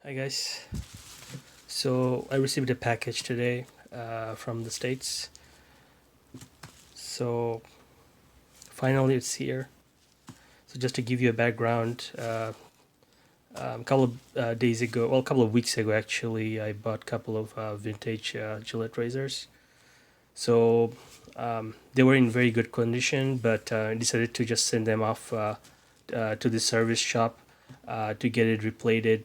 Hi guys. So I received a package today from the States. So finally it's here. So just to give you a background, a couple of days ago, well, a couple of weeks ago actually, I bought a couple of vintage Gillette razors. So they were in very good condition, but I decided to just send them off to the service shop to get it replated,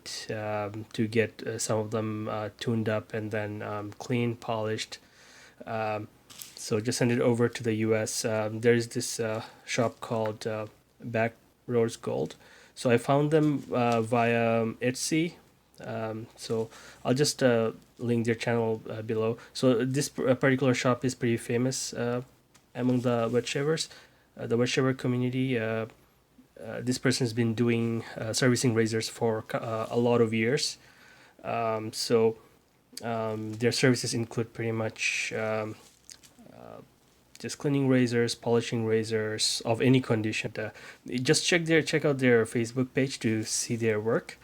to get some of them tuned up and then clean, polished. Um, so just send it over to the U.S. There's this shop called Back Roads Gold. So I found them via Etsy. So I'll just link their channel below. So this particular shop is pretty famous among the wet shavers, the wet shaver community. This person has been doing servicing razors for a lot of years. Their services include pretty much just cleaning razors, polishing razors of any condition. Just check out their Facebook page to see their work.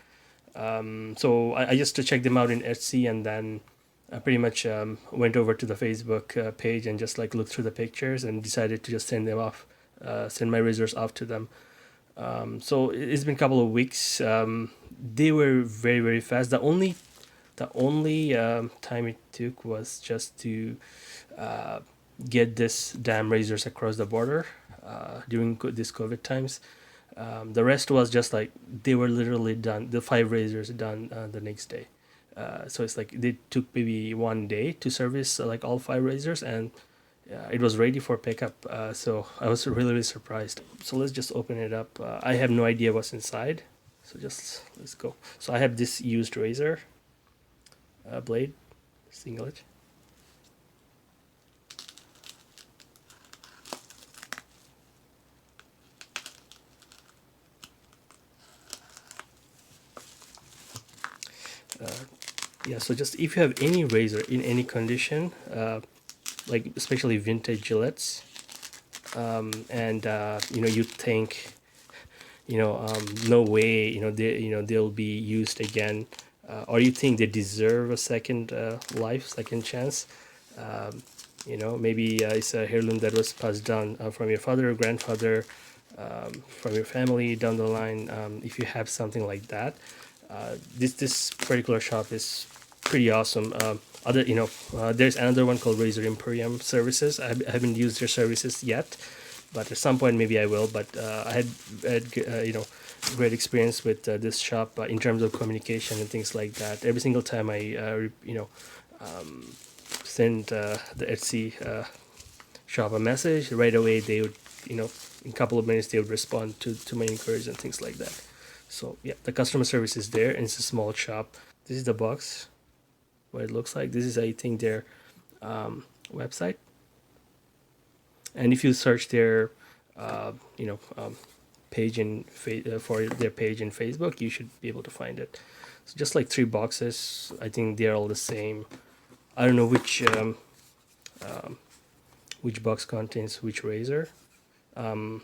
So I just to check them out in Etsy, and then I pretty much went over to the Facebook page and just like looked through the pictures and decided to just send my razors off to them. So it's been a couple of weeks. They were very very fast. The only time it took was just to uh, get this damn razors across the border during this COVID times. The rest was just like they were literally done. The five razors done the next day. So it's like they took maybe one day to service like all five razors, and it was ready for pickup. So I was really really surprised. So let's just open it up. I have no idea what's inside. So just let's go. So I have this used razor blade, singlet. Uh, yeah, so just if you have any razor in any condition, like especially vintage Gillettes, and you think no way they'll be used again, or you think they deserve a second life, second chance. Maybe it's a heirloom that was passed down from your father or grandfather, from your family down the line. If you have something like that, this particular shop is pretty awesome. There's another one called Razor Imperium Services. I haven't used their services yet, but at some point maybe I will. But I had great experience with this shop in terms of communication and things like that. Every single time I send the Etsy shop a message, right away they would, in a couple of minutes they would respond to my inquiries and things like that. So yeah, the customer service is there, and it's a small shop. This is the box, what it looks like. This is, I think, their website. And if you search their, uh, you know, um, page for their page in Facebook, you should be able to find it. So just like three boxes, I think they're all the same. I don't know which box contains which razor. Um,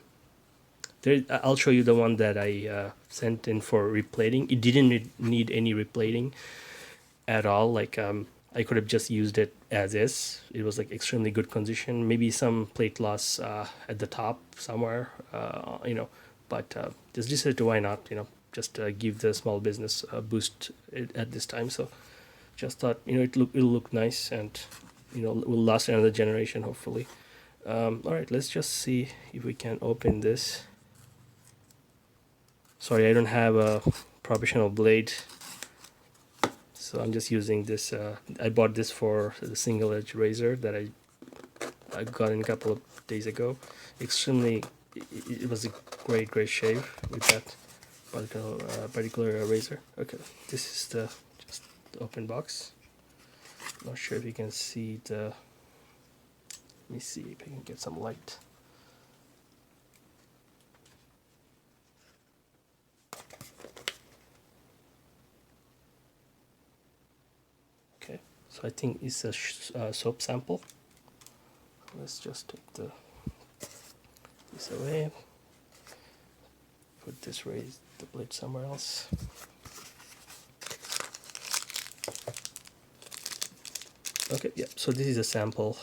I'll show you the one that I sent in for replating. It didn't need any replating at all. Like I could have just used it as is. It was like extremely good condition. Maybe some plate loss at the top somewhere, but just decided to why not, just give the small business a boost at this time. So just thought, it'll look nice, and will last another generation hopefully. All right, let's just see if we can open this. Sorry, I don't have a professional blade, so I'm just using this. I bought this for the single edge razor that I got in a couple of days ago. It was a great shave with that particular razor. Okay, this is just the open box. Not sure if you can see the. Let me see if I can get some light. Okay, so I think it's a soap sample. Let's just take this away. Put the blade somewhere else. Okay, yeah, so this is a sample.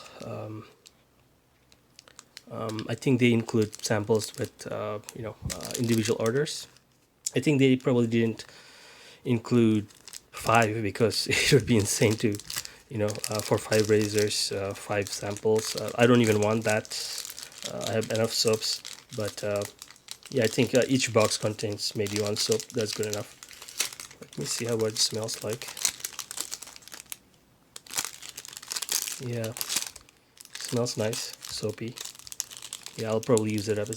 I think they include samples with individual orders. I think they probably didn't include 5 because it would be insane to, for 5 razors, 5 samples. I don't even want that. I have enough soaps, but yeah, I think each box contains maybe 1 soap. That's good enough. Let me see how it smells like. Yeah, smells nice, soapy. Yeah, I'll probably use it up at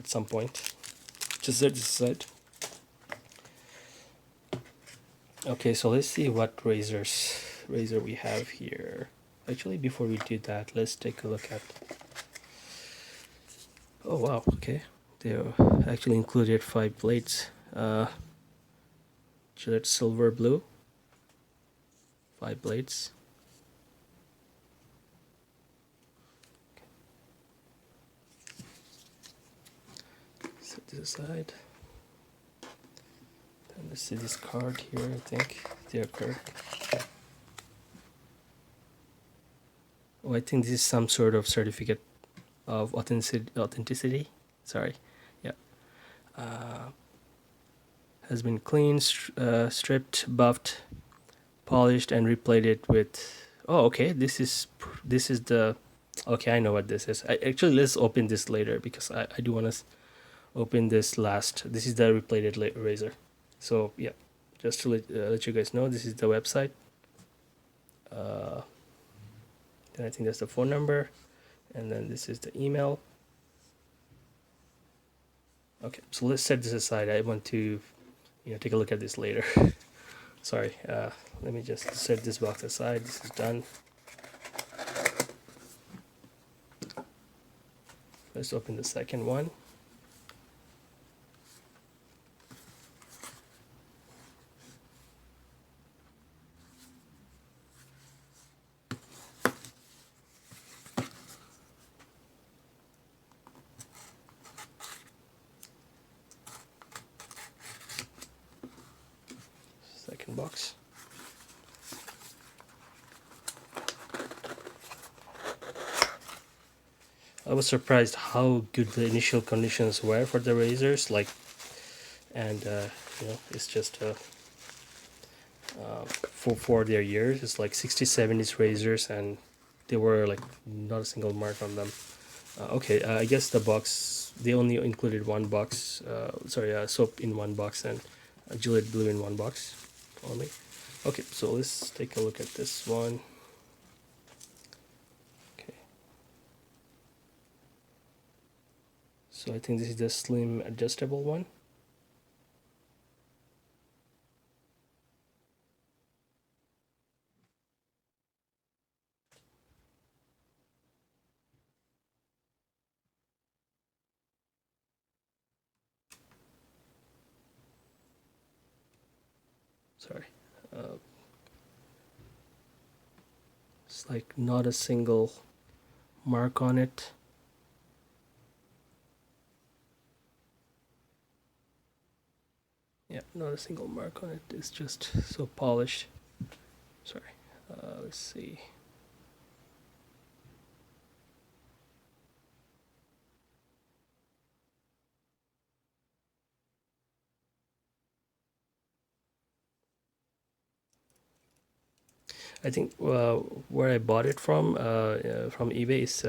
some point. Just set this aside. Okay, so let's see what razor we have here. Actually, before we do that, let's take a look at. Oh wow, okay, they actually included 5 blades. Gillette silver blue, 5 blades. Set this aside. And let's see this card here. I think they're correct. Oh, I think this is some sort of certificate of authenticity. Sorry, yeah. Has been cleaned, stripped, buffed, polished, and replated with. Oh, okay. This is the. Okay, I know what this is. Actually, let's open this later because I do want to open this last. This is the replated razor. So yeah, just to let you guys know, this is the website. Then I think that's the phone number, and then this is the email. Okay, so let's set this aside. I want to, take a look at this later. Sorry. Let me just set this box aside. This is done. Let's open the second one. Second box. I was surprised how good the initial conditions were for the razors, and it's just for their years, it's like 60s, 70s razors, and they were like not a single mark on them. Okay, I guess the box, they only included 1 box, soap in 1 box and Gillette blue in 1 box only. Okay, so let's take a look at this one. Okay. So I think this is the slim adjustable one. Sorry. It's like not a single mark on it. Yeah, not a single mark on it. It's just so polished. Sorry. Let's see. I think where I bought it from eBay is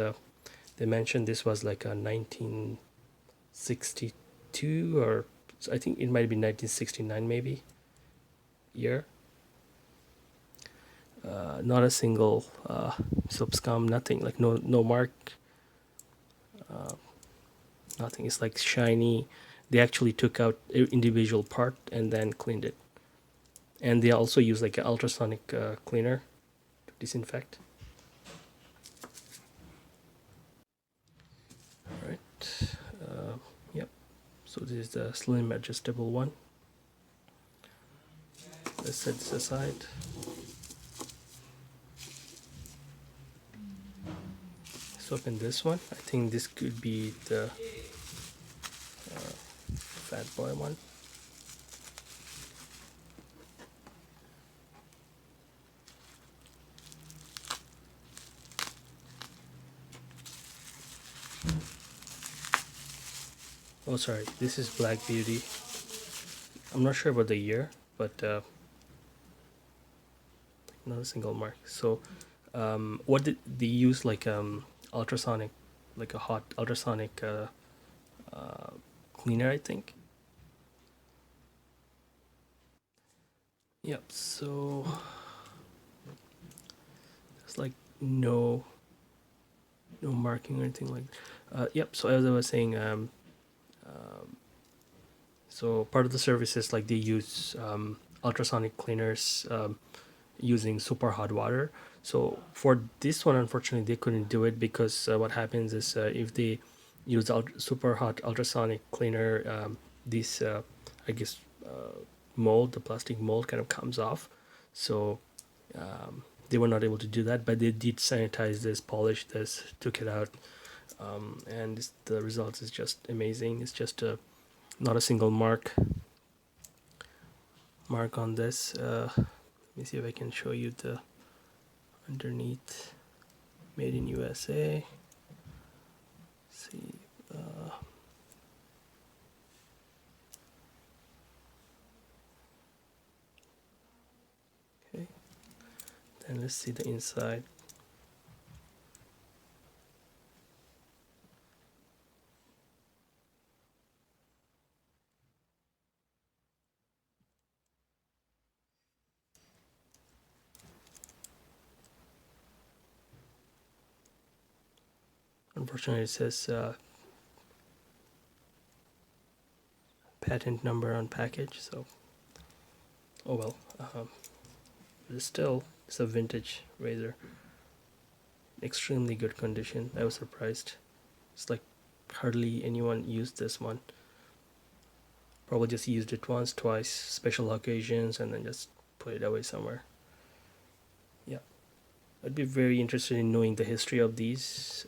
they mentioned this was like a 1962 or I think it might be 1969 maybe year. Not a single soap scum, nothing, like no mark, nothing. It's like shiny. They actually took out individual part and then cleaned it, and they also use like an ultrasonic cleaner to disinfect. All right. Yep. So this is the slim adjustable one. Let's set this aside. Let's open this one. I think this could be the Fatboy one. Oh, sorry, this is Black Beauty. I'm not sure about the year, but not a single mark. So, what did they use? Like ultrasonic, like a hot ultrasonic cleaner, I think. Yep. So it's like no marking or anything like. Yep. So as I was saying, so part of the service is like they use ultrasonic cleaners using super hot water. So for this one, unfortunately, they couldn't do it because what happens is if they use super hot ultrasonic cleaner, this I guess mold, the plastic mold, kind of comes off. So they were not able to do that, but they did sanitize this, polish this, took it out, and the results is just amazing. It's just not a single mark on this. Let me see if I can show you the underneath. Made in USA. Let's see. Okay. Then let's see the inside. Unfortunately, it says patent number on package. So, oh well. It's a vintage razor. Extremely good condition. I was surprised. It's like hardly anyone used this one. Probably just used it once, twice, special occasions, and then just put it away somewhere. Yeah, I'd be very interested in knowing the history of these.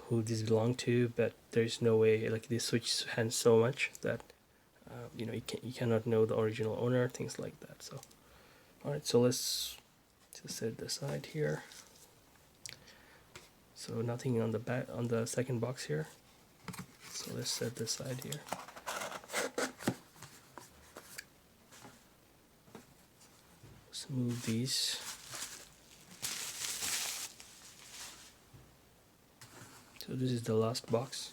Who these belong to, but there's no way, like, they switch hands so much that you cannot know the original owner, things like that. So all right, so let's just set this aside here. So nothing on the back on the second box here, so let's set this aside here. Let's move these. So this is the last box.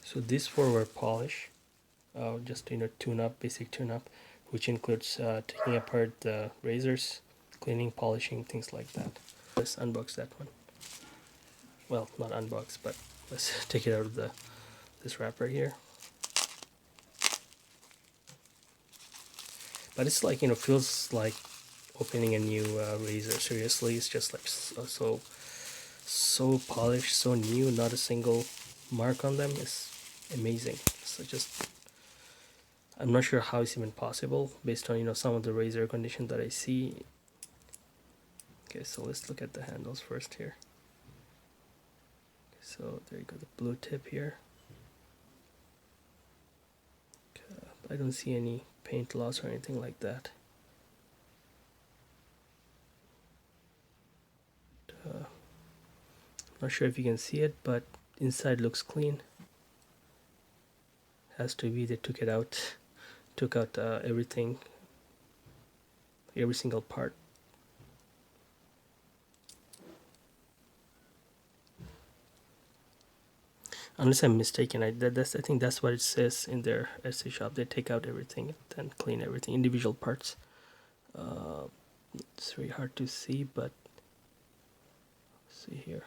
So these four were polish, just tune up, basic tune up, which includes taking apart the razors, cleaning, polishing, things like that. Let's unbox that one. Well, not unbox, but let's take it out of this wrapper here. But it's like, feels like opening a new razor. Seriously, it's just like so polished, so new, not a single mark on them. It's amazing. So just, I'm not sure how it's even possible based on some of the razor condition that I see. Okay, so let's look at the handles first here. So there you go, the blue tip here. I don't see any paint loss or anything like that. Not sure if you can see it, but inside looks clean. Has to be they took it out, took out everything, every single part. Unless I'm mistaken, I think that's what it says in their Etsy shop. They take out everything and clean everything, individual parts. It's very hard to see, but let's see here.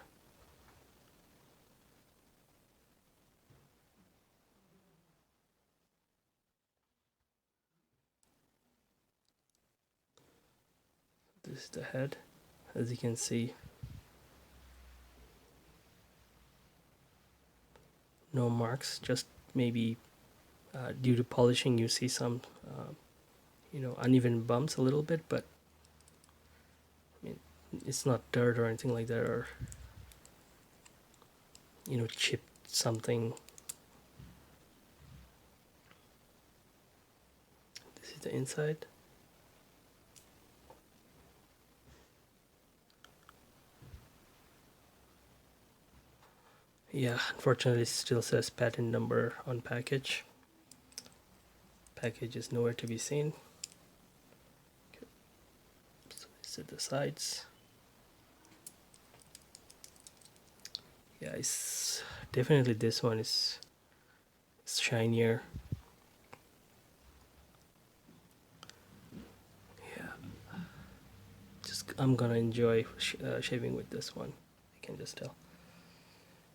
This is the head, as you can see. No marks, just maybe due to polishing you see some uneven bumps a little bit, but I mean, it's not dirt or anything like that, or chipped something. This is the inside. Yeah, unfortunately it still says patent number on package. Package is nowhere to be seen. Okay. So these are the sides. Yeah, it's definitely, this one is shinier. Yeah, I'm gonna enjoy shaving with this one, I can just tell.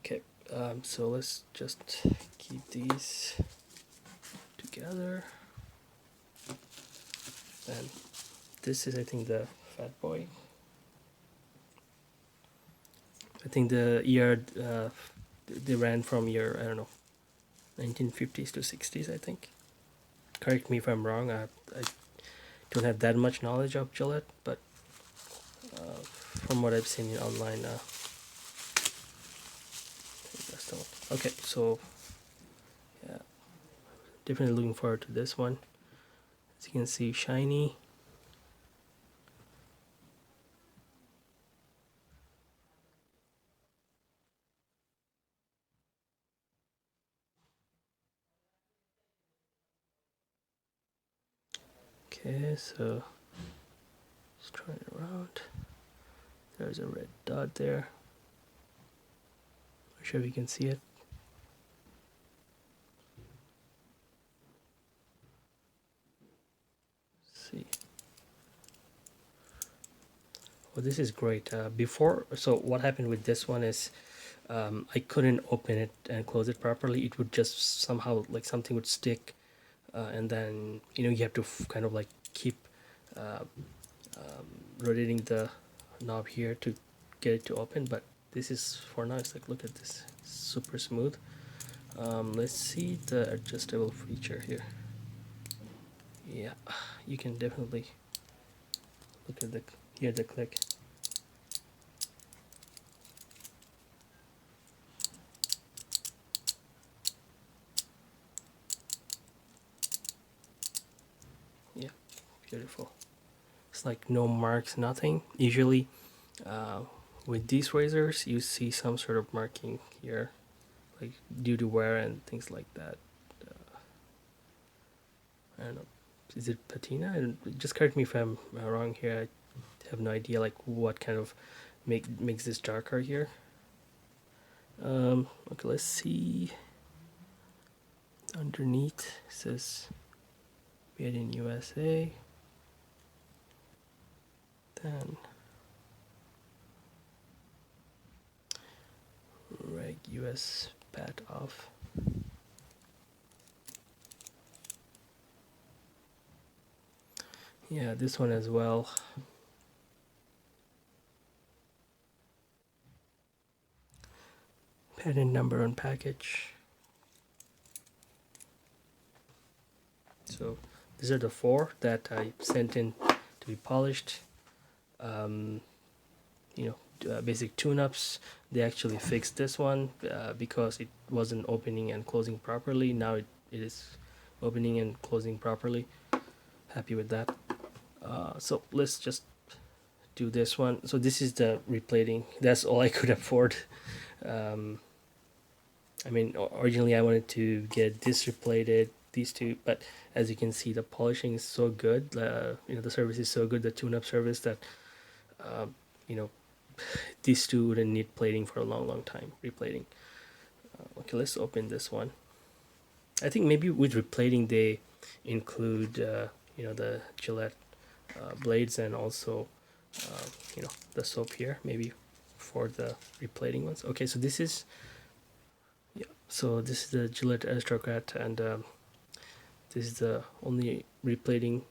Okay, so let's just keep these together. And this is, I think, the Fatboy. I think the year they ran from year, I don't know, 1950s to 60s, I think. Correct me if I'm wrong. I don't have that much knowledge of Gillette, but from what I've seen online, that's the one. Okay, so yeah, definitely looking forward to this one. As you can see, shiny. Okay, so just trying it around. There's a red dot there. Not sure if you can see it. Let's see. Oh, this is great. Before, so what happened with this one is I couldn't open it and close it properly. It would just somehow, like, something would stick, and then you have to kind of like keep uh, rotating the knob here to get it to open. But this is, for now, it's like, look at this, super smooth. Let's see the adjustable feature here. Yeah, you can definitely look at hear the click. Yeah, beautiful. It's like no marks, nothing. Usually with these razors you see some sort of marking here, like due to wear and things like that. I don't know, is it patina? And just correct me if I'm wrong here. I have no idea like what kind of makes this darker here. Okay, let's see. Underneath it says made in USA. Then reg US pat off. Yeah, this one as well. Patent number on package. So these are the 4 that I sent in to be polished. Basic tune-ups. They actually fixed this one because it wasn't opening and closing properly. Now it is opening and closing properly. Happy with that. So let's just do this one. So this is the replating. That's all I could afford. I mean, originally I wanted to get this replated, these two, but as you can see, the polishing is so good. The service is so good, the tune-up service, that you know these two wouldn't need plating for a long time, replating. Okay, let's open this one. I think maybe with replating they include the Gillette blades, and also the soap here, maybe for the replating ones. Okay, so this is the Gillette Aristocrat, and this is the only replating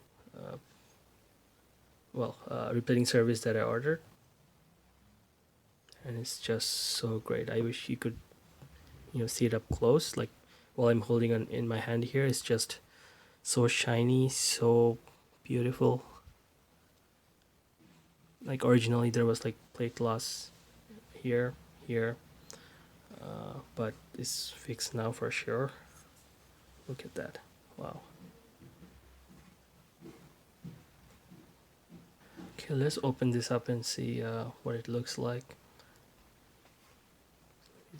replating service that I ordered, and it's just so great. I wish you could see it up close, like while I'm holding on in my hand here, it's just so shiny, so beautiful. Like originally there was like plate glass here, but it's fixed now for sure. Look at that. Wow. Okay, let's open this up and see what it looks like.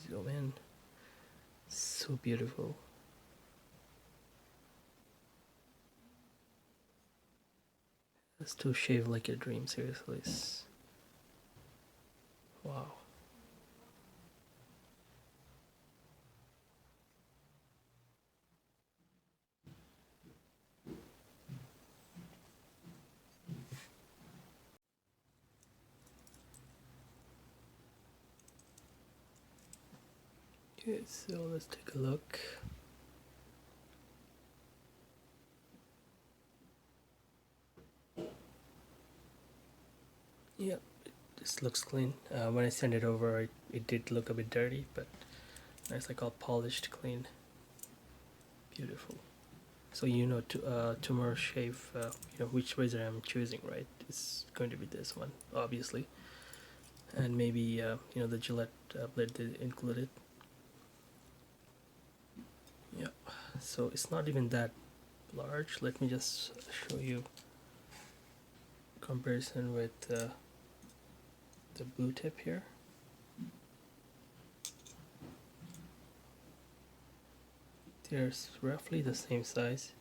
Zoom in. So beautiful. Let's do shave like a dream, seriously. Wow. Okay, so let's take a look. Yep, this looks clean. When I sent it over, it did look a bit dirty, but nice, like all polished, clean, beautiful. So you know, tomorrow shave, you know which razor I'm choosing, right? It's going to be this one, obviously, and maybe you know the Gillette blade they included. Yeah, so it's not even that large. Let me just show you comparison with the blue tip here. They're roughly the same size.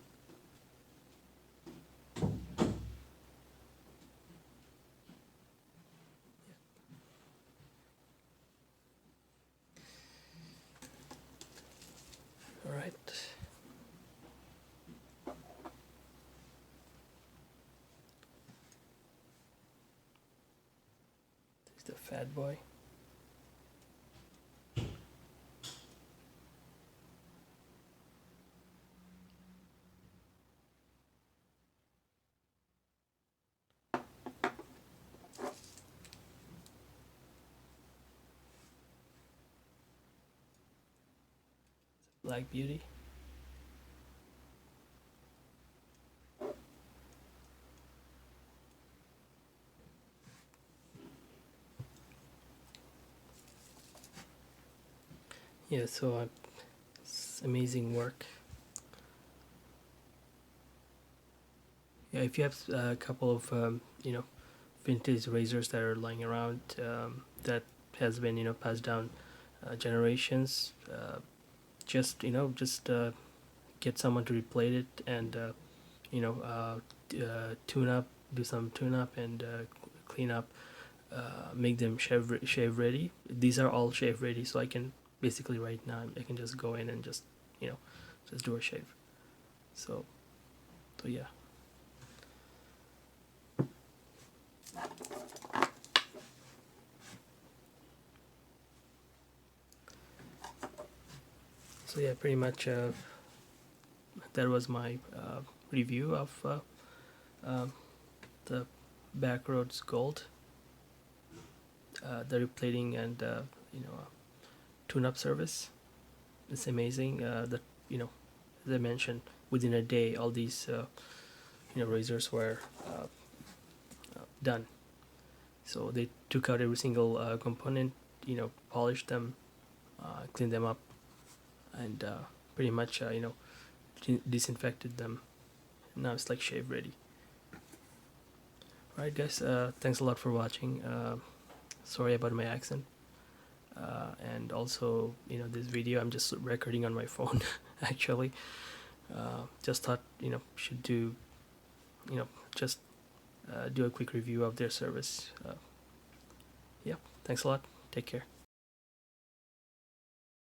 All right. This is the Fatboy. Black Beauty. Yeah, so it's amazing work. Yeah, if you have a couple of you know vintage razors that are lying around that has been passed down generations, just get someone to replate it and you know tune up, do some tune up and clean up, make them shave ready. These are all shave ready, so I can basically right now I can just go in and just just do a shave. So yeah. So yeah, pretty much that was my review of the Backroads Gold, the replating and tune-up service. It's amazing that as I mentioned, within a day all these razors were done. So they took out every single component, polished them, cleaned them up, and pretty much disinfected them. Now it's like shave ready. Alright guys, thanks a lot for watching. Sorry about my accent, and also this video I'm just recording on my phone actually. Just thought should do just do a quick review of their service. Yeah, thanks a lot, take care.